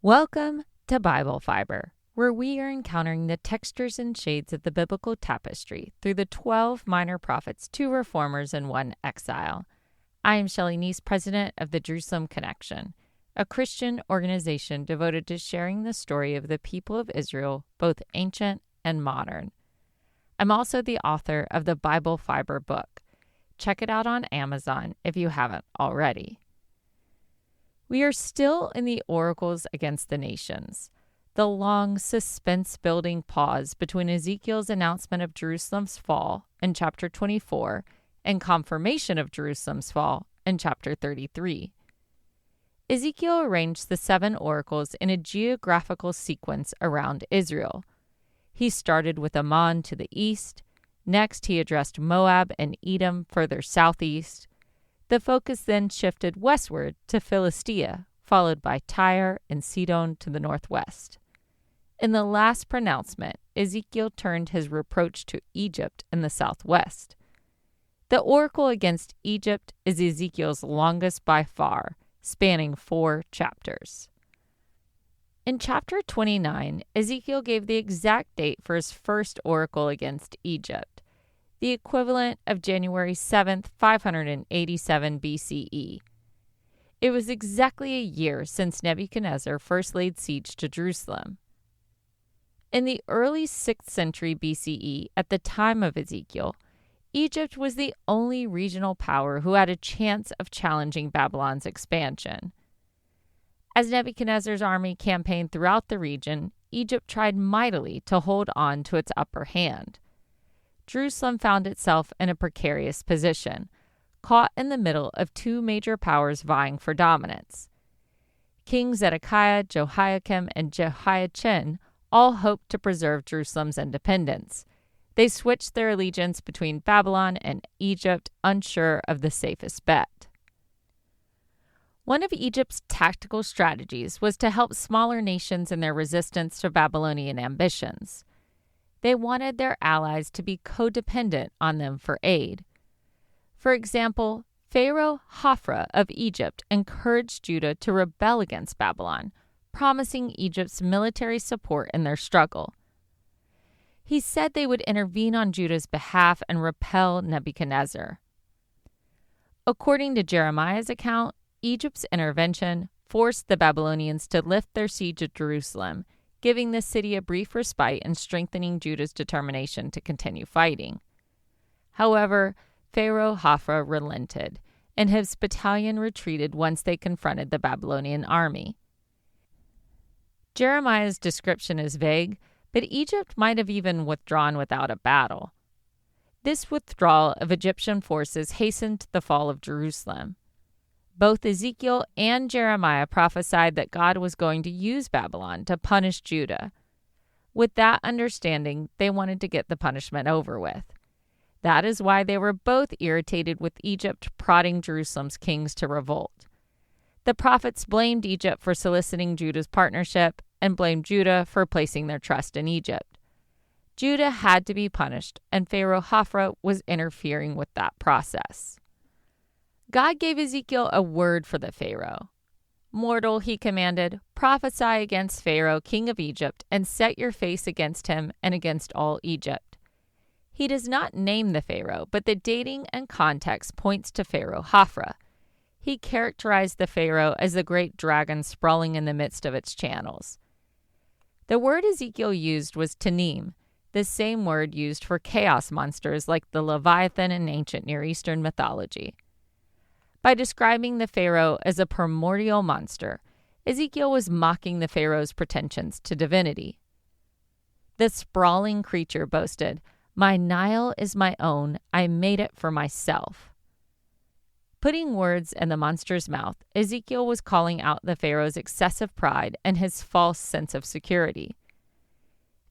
Welcome to Bible Fiber, where we are encountering the textures and shades of the biblical tapestry through the 12 minor prophets, 2 reformers, and 1 exile. I am Shelley Neese, president of the Jerusalem Connection, a Christian organization devoted to sharing the story of the people of Israel, both ancient and modern. I'm also the author of the Bible Fiber book. Check it out on Amazon if you haven't already. We are still in the oracles against the nations, the long suspense-building pause between Ezekiel's announcement of Jerusalem's fall in chapter 24 and confirmation of Jerusalem's fall in chapter 33. Ezekiel arranged the 7 oracles in a geographical sequence around Israel. He started with Ammon to the east. Next, he addressed Moab and Edom further southeast. The focus then shifted westward to Philistia, followed by Tyre and Sidon to the northwest. In the last pronouncement, Ezekiel turned his reproach to Egypt in the southwest. The oracle against Egypt is Ezekiel's longest by far, spanning 4 chapters. In chapter 29, Ezekiel gave the exact date for his first oracle against Egypt, the equivalent of January 7th, 587 BCE. It was exactly a year since Nebuchadnezzar first laid siege to Jerusalem. In the early 6th century BCE, at the time of Ezekiel, Egypt was the only regional power who had a chance of challenging Babylon's expansion. As Nebuchadnezzar's army campaigned throughout the region, Egypt tried mightily to hold on to its upper hand. Jerusalem found itself in a precarious position, caught in the middle of 2 major powers vying for dominance. King Zedekiah, Jehoiakim, and Jehoiachin all hoped to preserve Jerusalem's independence. They switched their allegiance between Babylon and Egypt, unsure of the safest bet. One of Egypt's tactical strategies was to help smaller nations in their resistance to Babylonian ambitions. They wanted their allies to be codependent on them for aid. For example, Pharaoh Hophra of Egypt encouraged Judah to rebel against Babylon, promising Egypt's military support in their struggle. He said they would intervene on Judah's behalf and repel Nebuchadnezzar. According to Jeremiah's account, Egypt's intervention forced the Babylonians to lift their siege of Jerusalem, giving the city a brief respite and strengthening Judah's determination to continue fighting. However, Pharaoh Hophra relented, and his battalion retreated once they confronted the Babylonian army. Jeremiah's description is vague, but Egypt might have even withdrawn without a battle. This withdrawal of Egyptian forces hastened the fall of Jerusalem. Both Ezekiel and Jeremiah prophesied that God was going to use Babylon to punish Judah. With that understanding, they wanted to get the punishment over with. That is why they were both irritated with Egypt prodding Jerusalem's kings to revolt. The prophets blamed Egypt for soliciting Judah's partnership and blamed Judah for placing their trust in Egypt. Judah had to be punished, and Pharaoh Hophra was interfering with that process. God gave Ezekiel a word for the Pharaoh. "Mortal," he commanded, "prophesy against Pharaoh, king of Egypt, and set your face against him and against all Egypt." He does not name the Pharaoh, but the dating and context points to Pharaoh Hophra. He characterized the Pharaoh as the great dragon sprawling in the midst of its channels. The word Ezekiel used was tanim, the same word used for chaos monsters like the Leviathan in ancient Near Eastern mythology. By describing the Pharaoh as a primordial monster, Ezekiel was mocking the Pharaoh's pretensions to divinity. The sprawling creature boasted, "My Nile is my own, I made it for myself." Putting words in the monster's mouth, Ezekiel was calling out the Pharaoh's excessive pride and his false sense of security.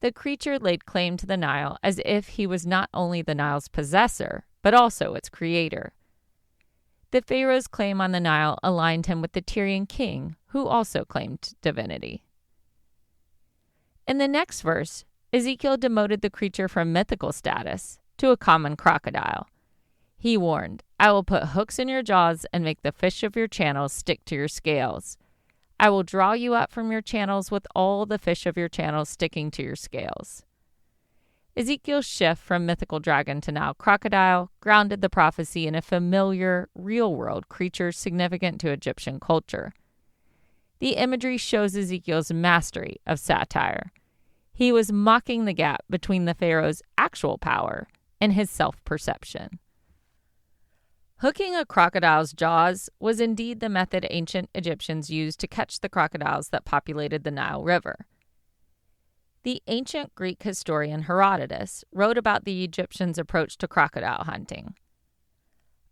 The creature laid claim to the Nile as if he was not only the Nile's possessor, but also its creator. The Pharaoh's claim on the Nile aligned him with the Tyrian king, who also claimed divinity. In the next verse, Ezekiel demoted the creature from mythical status to a common crocodile. He warned, "I will put hooks in your jaws and make the fish of your channels stick to your scales. I will draw you up from your channels with all the fish of your channels sticking to your scales. Ezekiel's shift from mythical dragon to now crocodile grounded the prophecy in a familiar, real-world creature significant to Egyptian culture. The imagery shows Ezekiel's mastery of satire. He was mocking the gap between the Pharaoh's actual power and his self-perception. Hooking a crocodile's jaws was indeed the method ancient Egyptians used to catch the crocodiles that populated the Nile River. The ancient Greek historian Herodotus wrote about the Egyptians' approach to crocodile hunting.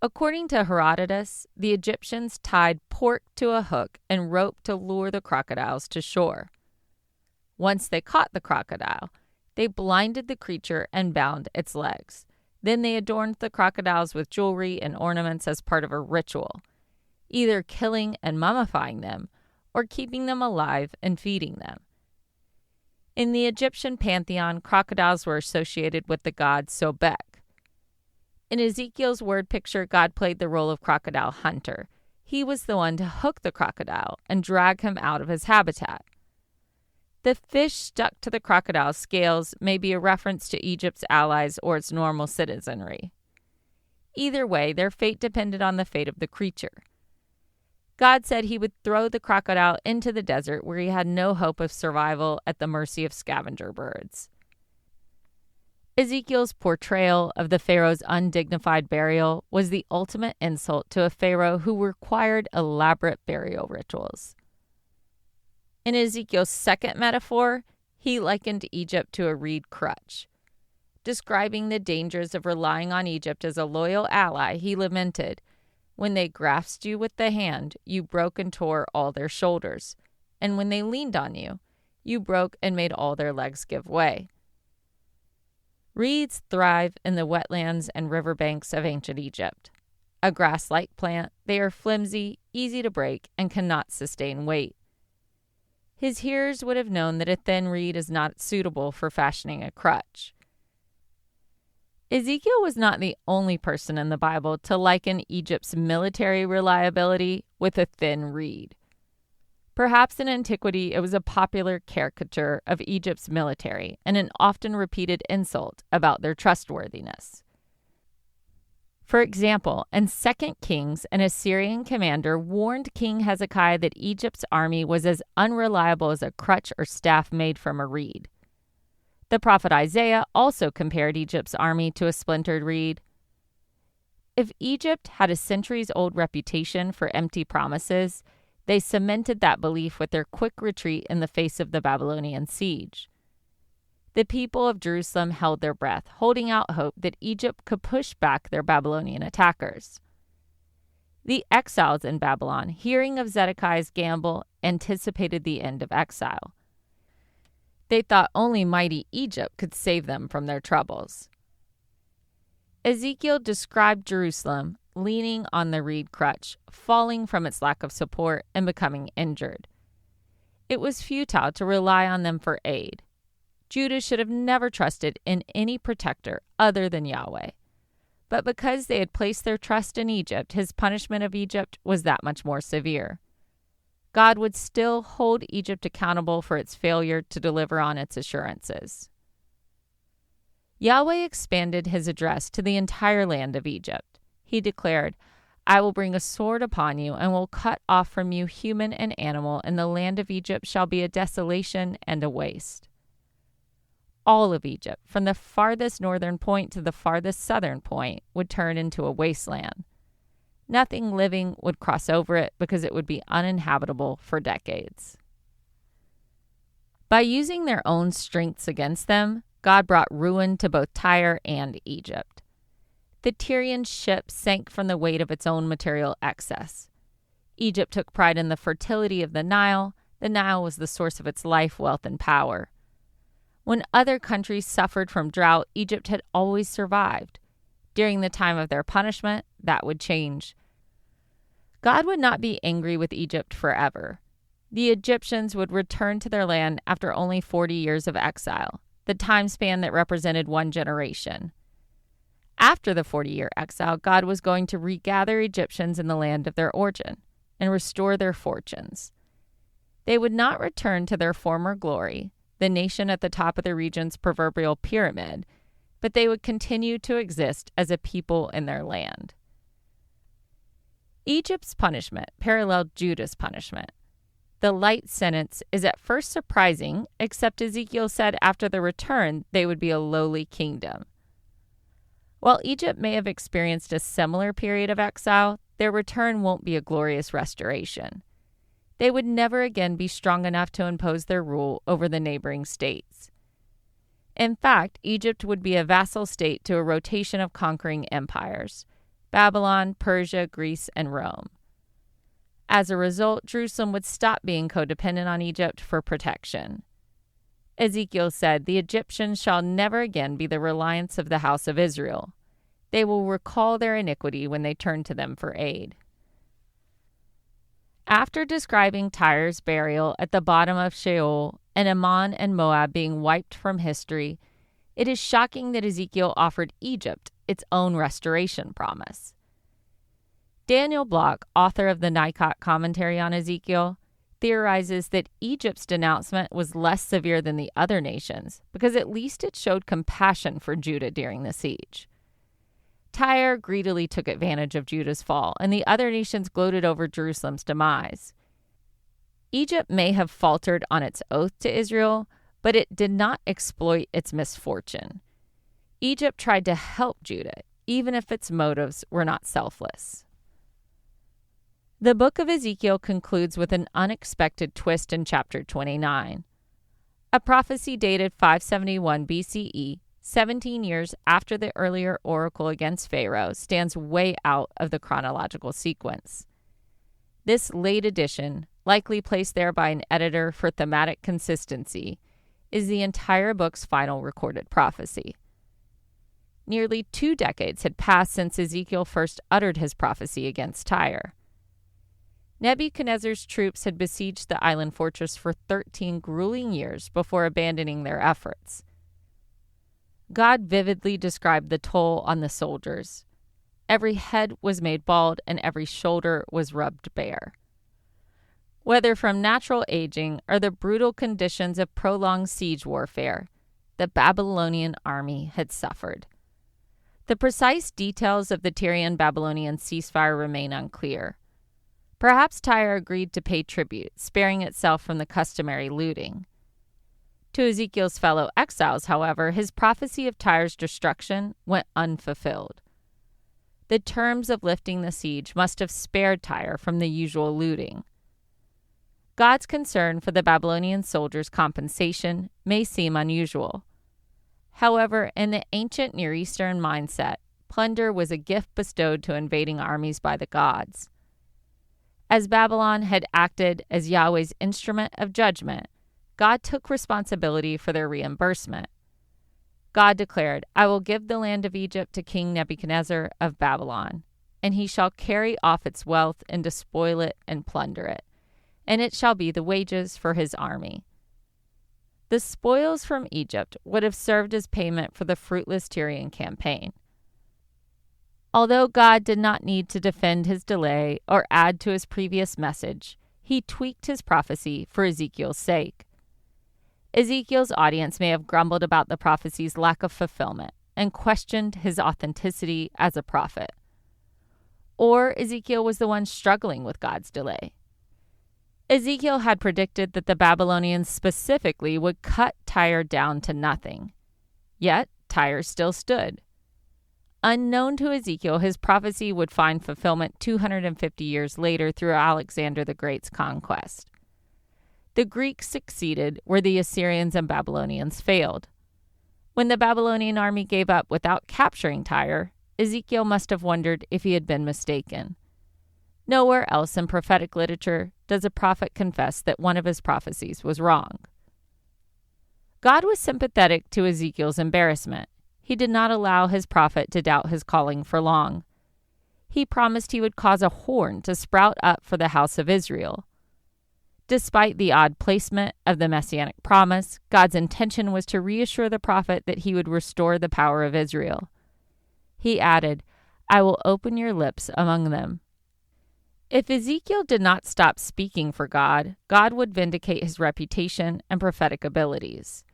According to Herodotus, the Egyptians tied pork to a hook and rope to lure the crocodiles to shore. Once they caught the crocodile, they blinded the creature and bound its legs. Then they adorned the crocodiles with jewelry and ornaments as part of a ritual, either killing and mummifying them or keeping them alive and feeding them. In the Egyptian pantheon, crocodiles were associated with the god Sobek. In Ezekiel's word picture, God played the role of crocodile hunter. He was the one to hook the crocodile and drag him out of his habitat. The fish stuck to the crocodile's scales may be a reference to Egypt's allies or its normal citizenry. Either way, their fate depended on the fate of the creature. God said he would throw the crocodile into the desert where he had no hope of survival at the mercy of scavenger birds. Ezekiel's portrayal of the Pharaoh's undignified burial was the ultimate insult to a Pharaoh who required elaborate burial rituals. In Ezekiel's second metaphor, he likened Egypt to a reed crutch. Describing the dangers of relying on Egypt as a loyal ally, he lamented, "When they grasped you with the hand, you broke and tore all their shoulders. And when they leaned on you, you broke and made all their legs give way." Reeds thrive in the wetlands and riverbanks of ancient Egypt. A grass-like plant, they are flimsy, easy to break, and cannot sustain weight. His hearers would have known that a thin reed is not suitable for fashioning a crutch. Ezekiel was not the only person in the Bible to liken Egypt's military reliability with a thin reed. Perhaps in antiquity, it was a popular caricature of Egypt's military and an often repeated insult about their trustworthiness. For example, in 2 Kings, an Assyrian commander warned King Hezekiah that Egypt's army was as unreliable as a crutch or staff made from a reed. The prophet Isaiah also compared Egypt's army to a splintered reed. If Egypt had a centuries-old reputation for empty promises, they cemented that belief with their quick retreat in the face of the Babylonian siege. The people of Jerusalem held their breath, holding out hope that Egypt could push back their Babylonian attackers. The exiles in Babylon, hearing of Zedekiah's gamble, anticipated the end of exile. They thought only mighty Egypt could save them from their troubles. Ezekiel described Jerusalem leaning on the reed crutch, falling from its lack of support and becoming injured. It was futile to rely on them for aid. Judah should have never trusted in any protector other than Yahweh. But because they had placed their trust in Egypt, his punishment of Egypt was that much more severe. God would still hold Egypt accountable for its failure to deliver on its assurances. Yahweh expanded his address to the entire land of Egypt. He declared, "I will bring a sword upon you and will cut off from you human and animal, and the land of Egypt shall be a desolation and a waste." All of Egypt, from the farthest northern point to the farthest southern point, would turn into a wasteland. Nothing living would cross over it because it would be uninhabitable for decades. By using their own strengths against them, God brought ruin to both Tyre and Egypt. The Tyrian ship sank from the weight of its own material excess. Egypt took pride in the fertility of the Nile. The Nile was the source of its life, wealth, and power. When other countries suffered from drought, Egypt had always survived. During the time of their punishment, that would change. God would not be angry with Egypt forever. The Egyptians would return to their land after only 40 years of exile, the time span that represented one generation. After the 40-year exile, God was going to regather Egyptians in the land of their origin and restore their fortunes. They would not return to their former glory, the nation at the top of the region's proverbial pyramid, but they would continue to exist as a people in their land. Egypt's punishment paralleled Judah's punishment. The light sentence is at first surprising, except Ezekiel said after the return they would be a lowly kingdom. While Egypt may have experienced a similar period of exile, their return won't be a glorious restoration. They would never again be strong enough to impose their rule over the neighboring states. In fact, Egypt would be a vassal state to a rotation of conquering empires: Babylon, Persia, Greece, and Rome. As a result, Jerusalem would stop being codependent on Egypt for protection. Ezekiel said, "The Egyptians shall never again be the reliance of the house of Israel. They will recall their iniquity when they turn to them for aid." After describing Tyre's burial at the bottom of Sheol and Ammon and Moab being wiped from history, it is shocking that Ezekiel offered Egypt its own restoration promise. Daniel Block, author of the Nikot commentary on Ezekiel, theorizes that Egypt's denouncement was less severe than the other nations because at least it showed compassion for Judah during the siege. Tyre greedily took advantage of Judah's fall, and the other nations gloated over Jerusalem's demise. Egypt may have faltered on its oath to Israel, but it did not exploit its misfortune. Egypt tried to help Judah, even if its motives were not selfless. The book of Ezekiel concludes with an unexpected twist in chapter 29. A prophecy dated 571 BCE, 17 years after the earlier oracle against Pharaoh, stands way out of the chronological sequence. This late addition, likely placed there by an editor for thematic consistency, is the entire book's final recorded prophecy. Nearly 2 decades had passed since Ezekiel first uttered his prophecy against Tyre. Nebuchadnezzar's troops had besieged the island fortress for 13 grueling years before abandoning their efforts. God vividly described the toll on the soldiers. Every head was made bald and every shoulder was rubbed bare. Whether from natural aging or the brutal conditions of prolonged siege warfare, the Babylonian army had suffered. The precise details of the Tyrian-Babylonian ceasefire remain unclear. Perhaps Tyre agreed to pay tribute, sparing itself from the customary looting. To Ezekiel's fellow exiles, however, his prophecy of Tyre's destruction went unfulfilled. The terms of lifting the siege must have spared Tyre from the usual looting. God's concern for the Babylonian soldiers' compensation may seem unusual. However, in the ancient Near Eastern mindset, plunder was a gift bestowed to invading armies by the gods. As Babylon had acted as Yahweh's instrument of judgment, God took responsibility for their reimbursement. God declared, "I will give the land of Egypt to King Nebuchadnezzar of Babylon, and he shall carry off its wealth and despoil it and plunder it, and it shall be the wages for his army." The spoils from Egypt would have served as payment for the fruitless Tyrian campaign. Although God did not need to defend his delay or add to his previous message, he tweaked his prophecy for Ezekiel's sake. Ezekiel's audience may have grumbled about the prophecy's lack of fulfillment and questioned his authenticity as a prophet. Or Ezekiel was the one struggling with God's delay. Ezekiel had predicted that the Babylonians specifically would cut Tyre down to nothing. Yet Tyre still stood. Unknown to Ezekiel, his prophecy would find fulfillment 250 years later through Alexander the Great's conquest. The Greeks succeeded where the Assyrians and Babylonians failed. When the Babylonian army gave up without capturing Tyre, Ezekiel must have wondered if he had been mistaken. Nowhere else in prophetic literature does a prophet confess that one of his prophecies was wrong. God was sympathetic to Ezekiel's embarrassment. He did not allow his prophet to doubt his calling for long. He promised he would cause a horn to sprout up for the house of Israel. Despite the odd placement of the messianic promise, God's intention was to reassure the prophet that he would restore the power of Israel. He added, "I will open your lips among them." If Ezekiel did not stop speaking for God, God would vindicate his reputation and prophetic abilities.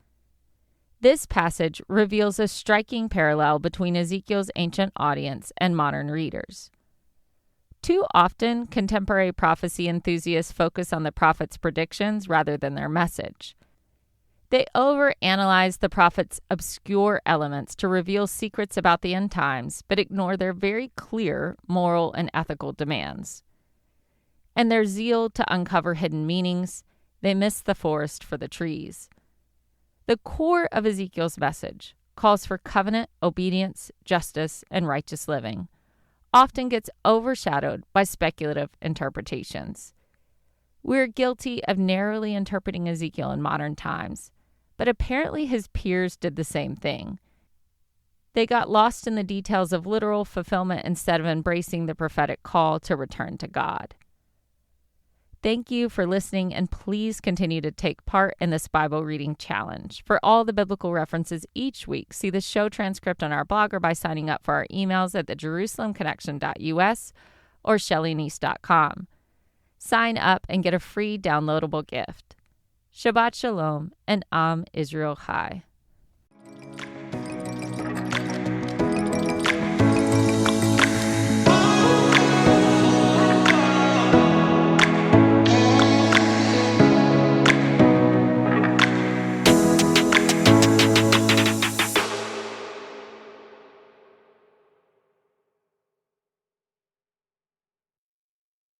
This passage reveals a striking parallel between Ezekiel's ancient audience and modern readers. Too often, contemporary prophecy enthusiasts focus on the prophet's predictions rather than their message. They overanalyze the prophet's obscure elements to reveal secrets about the end times, but ignore their very clear moral and ethical demands. In their zeal to uncover hidden meanings, they miss the forest for the trees. The core of Ezekiel's message calls for covenant, obedience, justice, and righteous living, often gets overshadowed by speculative interpretations. We're guilty of narrowly interpreting Ezekiel in modern times, but apparently his peers did the same thing. They got lost in the details of literal fulfillment instead of embracing the prophetic call to return to God. Thank you for listening, and please continue to take part in this Bible reading challenge. For all the biblical references each week, see the show transcript on our blog or by signing up for our emails at thejerusalemconnection.us or shellyniece.com. Sign up and get a free downloadable gift. Shabbat Shalom and Am Israel Chai.